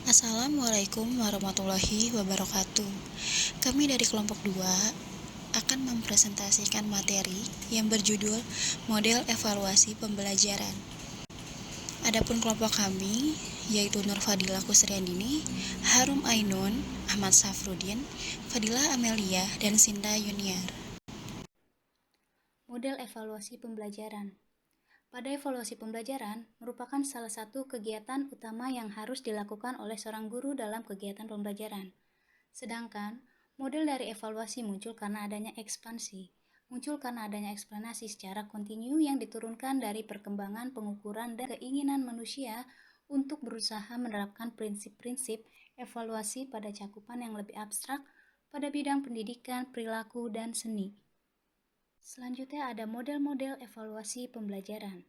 Assalamualaikum warahmatullahi wabarakatuh. Kami dari kelompok 2 akan mempresentasikan materi yang berjudul Model Evaluasi Pembelajaran. Adapun kelompok kami yaitu Nur Fadilah Kusriandini, Harum Ainun, Ahmad Safrudin, Fadilah Amelia, dan Sinda Yuniar. Model evaluasi pembelajaran. Pada evaluasi pembelajaran merupakan salah satu kegiatan utama yang harus dilakukan oleh seorang guru dalam kegiatan pembelajaran. Sedangkan, model dari evaluasi muncul karena adanya ekspansi, muncul karena adanya eksplanasi secara kontinu yang diturunkan dari perkembangan pengukuran dan keinginan manusia untuk berusaha menerapkan prinsip-prinsip evaluasi pada cakupan yang lebih abstrak pada bidang pendidikan, perilaku, dan seni. Selanjutnya ada model-model evaluasi pembelajaran.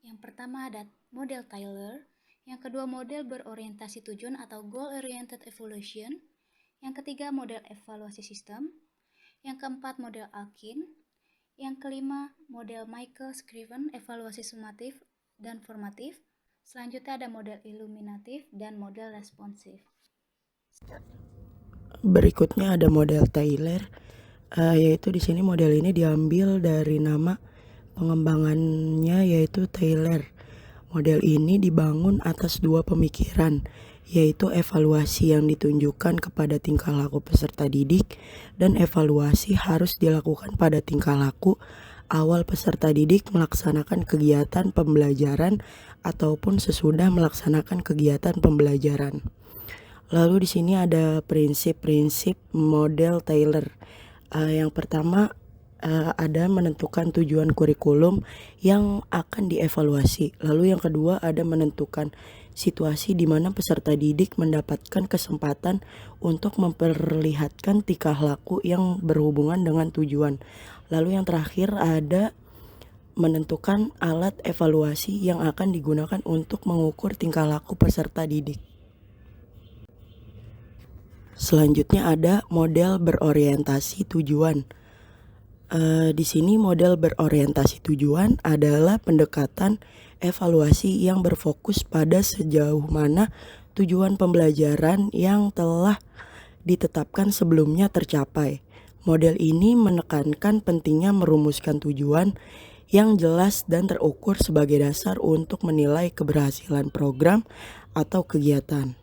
Yang pertama ada model Taylor, yang kedua model berorientasi tujuan atau goal-oriented evaluation, yang ketiga model evaluasi sistem, yang keempat model Alkin, yang kelima model Michael Scriven evaluasi sumatif dan formatif, selanjutnya ada model iluminatif dan model responsif. Berikutnya ada model Taylor, yaitu di sini model ini diambil dari nama pengembangannya yaitu Taylor. Model ini dibangun atas dua pemikiran, yaitu evaluasi yang ditunjukkan kepada tingkah laku peserta didik dan evaluasi harus dilakukan pada tingkah laku awal peserta didik melaksanakan kegiatan pembelajaran ataupun sesudah melaksanakan kegiatan pembelajaran. Lalu di sini ada prinsip-prinsip model Taylor. Yang pertama ada menentukan tujuan kurikulum yang akan dievaluasi. Lalu yang kedua ada menentukan situasi di mana peserta didik mendapatkan kesempatan untuk memperlihatkan tingkah laku yang berhubungan dengan tujuan. Lalu yang terakhir ada menentukan alat evaluasi yang akan digunakan untuk mengukur tingkah laku peserta didik. Selanjutnya ada model berorientasi tujuan. Di sini model berorientasi tujuan adalah pendekatan evaluasi yang berfokus pada sejauh mana tujuan pembelajaran yang telah ditetapkan sebelumnya tercapai. Model ini menekankan pentingnya merumuskan tujuan yang jelas dan terukur sebagai dasar untuk menilai keberhasilan program atau kegiatan.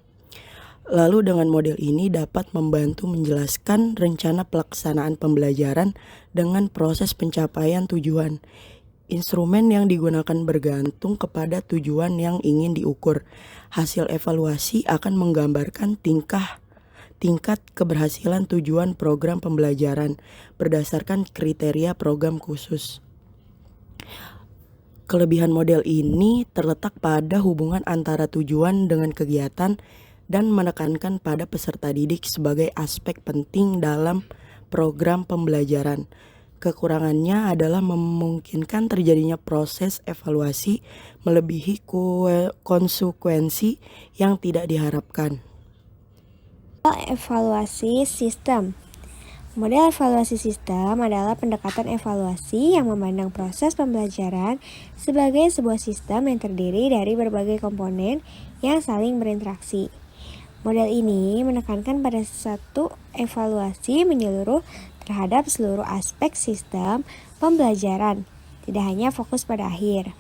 Lalu dengan model ini dapat membantu menjelaskan rencana pelaksanaan pembelajaran dengan proses pencapaian tujuan. Instrumen yang digunakan bergantung kepada tujuan yang ingin diukur. Hasil evaluasi akan menggambarkan tingkat keberhasilan tujuan program pembelajaran berdasarkan kriteria program khusus. Kelebihan model ini terletak pada hubungan antara tujuan dengan kegiatan dan menekankan pada peserta didik sebagai aspek penting dalam program pembelajaran. Kekurangannya adalah memungkinkan terjadinya proses evaluasi melebihi konsekuensi yang tidak diharapkan. Evaluasi sistem. Model evaluasi sistem adalah pendekatan evaluasi yang memandang proses pembelajaran sebagai sebuah sistem yang terdiri dari berbagai komponen yang saling berinteraksi. Model ini menekankan pada satu evaluasi menyeluruh terhadap seluruh aspek sistem pembelajaran, tidak hanya fokus pada akhir.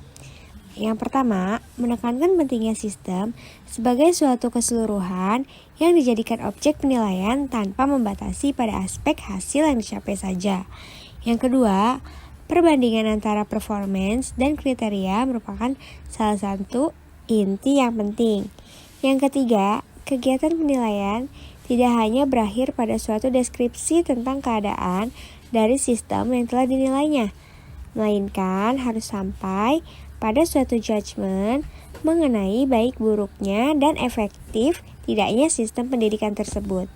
Yang pertama, menekankan pentingnya sistem sebagai suatu keseluruhan yang dijadikan objek penilaian tanpa membatasi pada aspek hasil yang dicapai saja. Yang kedua, perbandingan antara performance dan kriteria merupakan salah satu inti yang penting. Yang ketiga, kegiatan penilaian tidak hanya berakhir pada suatu deskripsi tentang keadaan dari sistem yang telah dinilainya, melainkan harus sampai pada suatu judgement mengenai baik buruknya dan efektif tidaknya sistem pendidikan tersebut.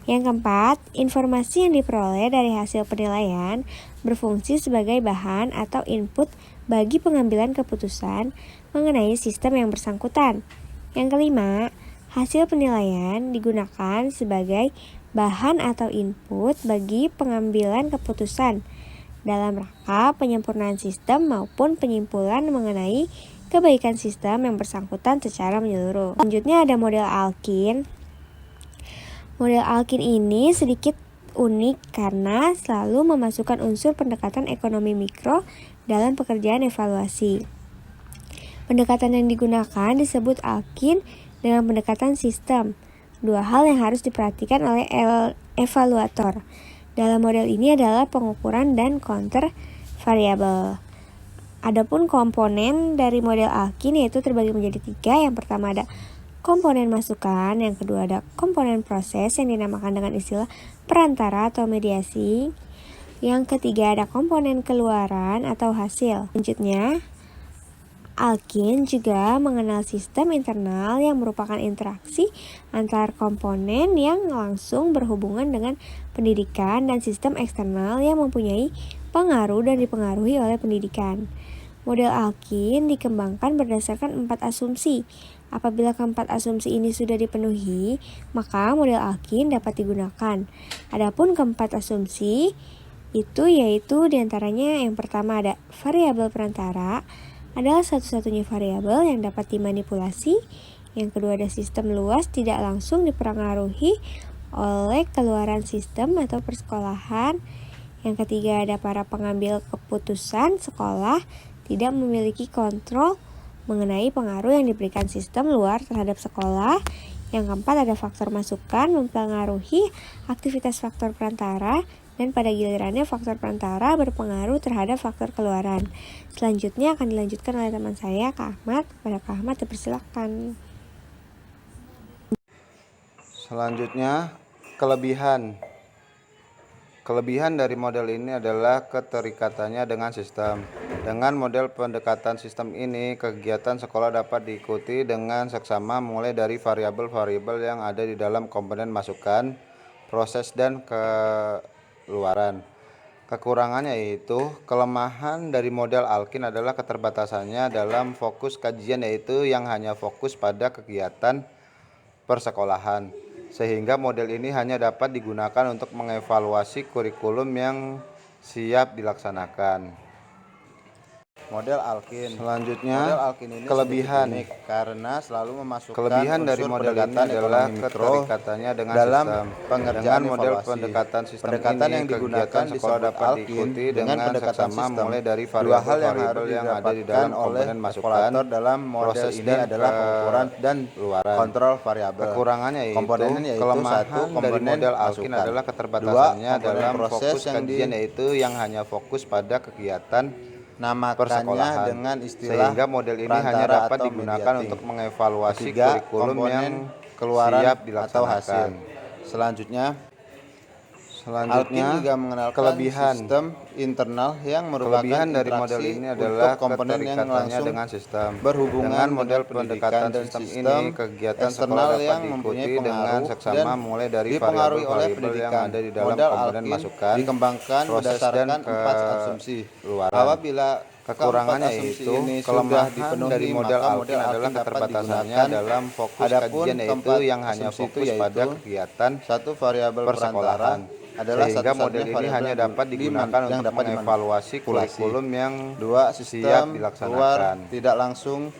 Yang keempat, informasi yang diperoleh dari hasil penilaian berfungsi sebagai bahan atau input bagi pengambilan keputusan mengenai sistem yang bersangkutan. Yang kelima, hasil penilaian digunakan sebagai bahan atau input bagi pengambilan keputusan dalam rangka penyempurnaan sistem maupun penyimpulan mengenai kebaikan sistem yang bersangkutan secara menyeluruh. Selanjutnya ada model Alkin. Model Alkin ini sedikit unik karena selalu memasukkan unsur pendekatan ekonomi mikro dalam pekerjaan evaluasi. Pendekatan yang digunakan disebut Alkin dengan pendekatan sistem. Dua hal yang harus diperhatikan oleh evaluator dalam model ini adalah pengukuran dan counter variabel. Adapun komponen dari model Alkin yaitu terbagi menjadi 3. Yang pertama ada komponen masukan, yang kedua ada komponen proses yang dinamakan dengan istilah perantara atau mediasi. Yang ketiga ada komponen keluaran atau hasil. Selanjutnya, Alkin juga mengenal sistem internal yang merupakan interaksi antar komponen yang langsung berhubungan dengan pendidikan dan sistem eksternal yang mempunyai pengaruh dan dipengaruhi oleh pendidikan. Model Alkin dikembangkan berdasarkan 4 asumsi. Apabila keempat asumsi ini sudah dipenuhi, maka model Alkin dapat digunakan. Adapun keempat asumsi itu yaitu diantaranya yang pertama ada variabel perantara adalah satu-satunya variabel yang dapat dimanipulasi. Yang kedua ada sistem luas tidak langsung dipengaruhi oleh keluaran sistem atau persekolahan. Yang ketiga ada para pengambil keputusan sekolah tidak memiliki kontrol mengenai pengaruh yang diberikan sistem luar terhadap sekolah. Yang keempat ada faktor masukan mempengaruhi aktivitas faktor perantara dan pada gilirannya faktor perantara berpengaruh terhadap faktor keluaran. Selanjutnya akan dilanjutkan oleh teman saya, Kak Ahmad. Kepada Kak Ahmad dipersilakan. Selanjutnya, kelebihan. Kelebihan dari model ini adalah keterikatannya dengan sistem. Dengan model pendekatan sistem ini, kegiatan sekolah dapat diikuti dengan seksama mulai dari variabel-variabel yang ada di dalam komponen masukan, proses, dan keluaran. Kekurangannya yaitu kelemahan dari model Alkin adalah keterbatasannya dalam fokus kajian, yaitu yang hanya fokus pada kegiatan persekolahan, sehingga model ini hanya dapat digunakan untuk mengevaluasi kurikulum yang siap dilaksanakan. Model Alkin. Selanjutnya, model Alkin ini kelebihan unik karena selalu memasukkan kelebihan dari model ini adalah keterikatannya dengan dalam sistem. Pengerjaan model pendekatan sistem yang digunakan di sekolah dapat diikuti dengan seksama mulai dari variabel-variabel yang ada di dalam komponen masukan dalam model ini adalah pengukuran dan keluaran kontrol variabel. Kekurangannya yaitu kelemahan dari model Alkin adalah keterbatasannya dalam fokus kajian, yaitu yang hanya fokus pada kegiatan persekolahan dengan istilah sehingga model ini hanya dapat digunakan untuk mengevaluasi kurikulum yang siap dilaksanakan. Selanjutnya Alkin juga mengenalkan kelebihan sistem internal yang merupakan kelebihan dari model ini adalah komponen yang langsung dengan sistem. Berhubungan dengan model pendekatan sistem ini, kegiatan eksternal yang mempunyai dengan seksama mulai dari variabel-variabel yang ada di dalam komponen masukan, dikembangkan berdasarkan 4 asumsi luaran. Apabila kekurangannya yaitu kelemahan dari model Alkin adalah keterbatasannya dalam fokus kajian, yaitu yang hanya fokus pada kegiatan satu variabel persekolahan, sehingga model ini hanya dapat digunakan untuk mengevaluasi kurikulum yang siap dilaksanakan. Tidak langsung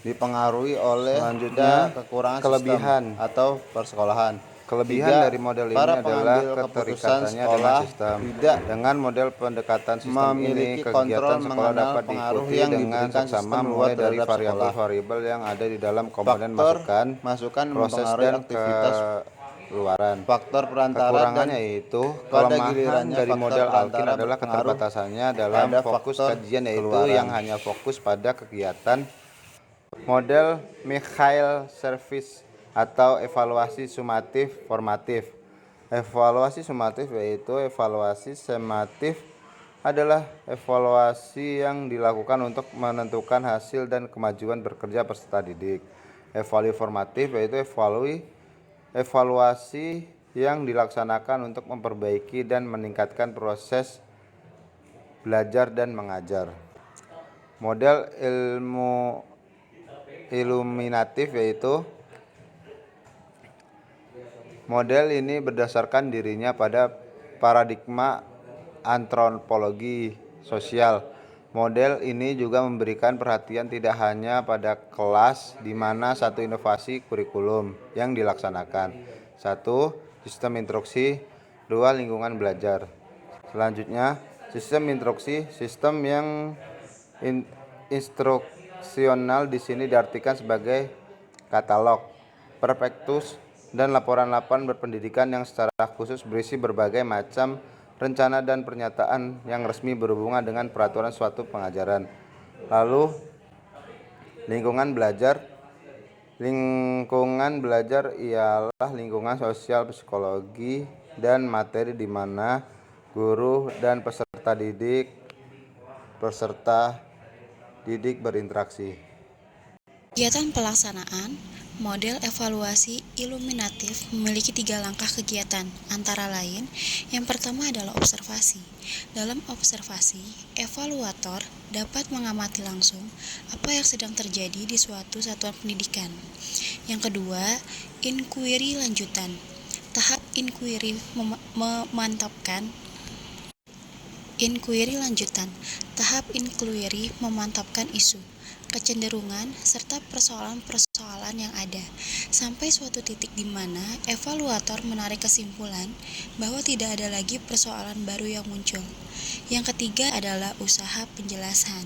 dipengaruhi oleh kekurangan kelebihan atau persekolahan. Kelebihan dari model ini adalah keterikatannya dengan sistem. Dengan model pendekatan sistem ini, kegiatan sekolah dapat diikuti dengan seksama mulai dari variabel-variabel yang ada di dalam komponen masukan, proses, dan keluaran. Faktor perantara. Kekurangannya yaitu kelemahan dari model Alkin adalah keterbatasannya dalam fokus kajian, yaitu yang hanya fokus pada kegiatan. Model Mikhail Service atau evaluasi sumatif formatif. Evaluasi sumatif yaitu evaluasi sematif adalah evaluasi yang dilakukan untuk menentukan hasil dan kemajuan bekerja peserta didik. Evaluasi formatif yaitu evaluasi yang dilaksanakan untuk memperbaiki dan meningkatkan proses belajar dan mengajar. Model ilmu iluminatif yaitu model ini berdasarkan dirinya pada paradigma antropologi sosial Model ini juga memberikan perhatian tidak hanya pada kelas di mana satu inovasi kurikulum yang dilaksanakan. 1. Sistem instruksi. 2. Lingkungan belajar. Selanjutnya, sistem instruksi, sistem yang instruksional di sini diartikan sebagai katalog, prospektus, dan laporan-laporan berpendidikan yang secara khusus berisi berbagai macam rencana dan pernyataan yang resmi berhubungan dengan peraturan suatu pengajaran. Lalu, lingkungan belajar. Lingkungan belajar ialah lingkungan sosial, psikologi, dan materi di mana guru dan peserta didik berinteraksi. Kegiatan pelaksanaan model evaluasi iluminatif memiliki 3 langkah kegiatan, antara lain, yang pertama adalah observasi. Dalam observasi, evaluator dapat mengamati langsung apa yang sedang terjadi di suatu satuan pendidikan. Yang kedua, inquiry lanjutan. Tahap inquiry memantapkan isu, kecenderungan, serta persoalan-persoalan yang ada, sampai suatu titik di mana evaluator menarik kesimpulan bahwa tidak ada lagi persoalan baru yang muncul. Yang ketiga adalah usaha penjelasan.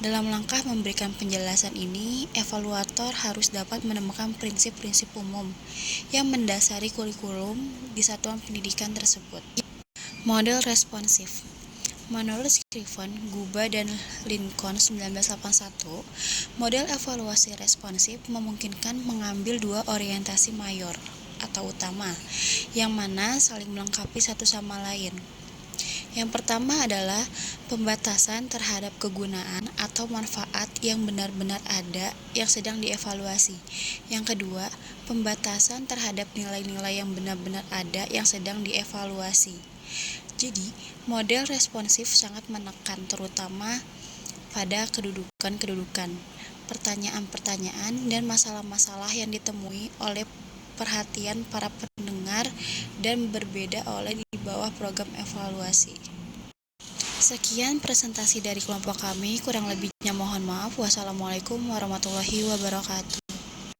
Dalam langkah memberikan penjelasan ini, evaluator harus dapat menemukan prinsip-prinsip umum yang mendasari kurikulum di satuan pendidikan tersebut. Model responsif. Menurut Scriven, Guba, dan Lincoln 1981, model evaluasi responsif memungkinkan mengambil 2 orientasi mayor atau utama, yang mana saling melengkapi satu sama lain. Yang pertama adalah pembatasan terhadap kegunaan atau manfaat yang benar-benar ada yang sedang dievaluasi. Yang kedua, pembatasan terhadap nilai-nilai yang benar-benar ada yang sedang dievaluasi. Jadi, model responsif sangat menekan terutama pada kedudukan-kedudukan, pertanyaan-pertanyaan, dan masalah-masalah yang ditemui oleh perhatian para pendengar dan berbeda oleh di bawah program evaluasi. Sekian presentasi dari kelompok kami, kurang lebihnya mohon maaf. Wassalamualaikum warahmatullahi wabarakatuh.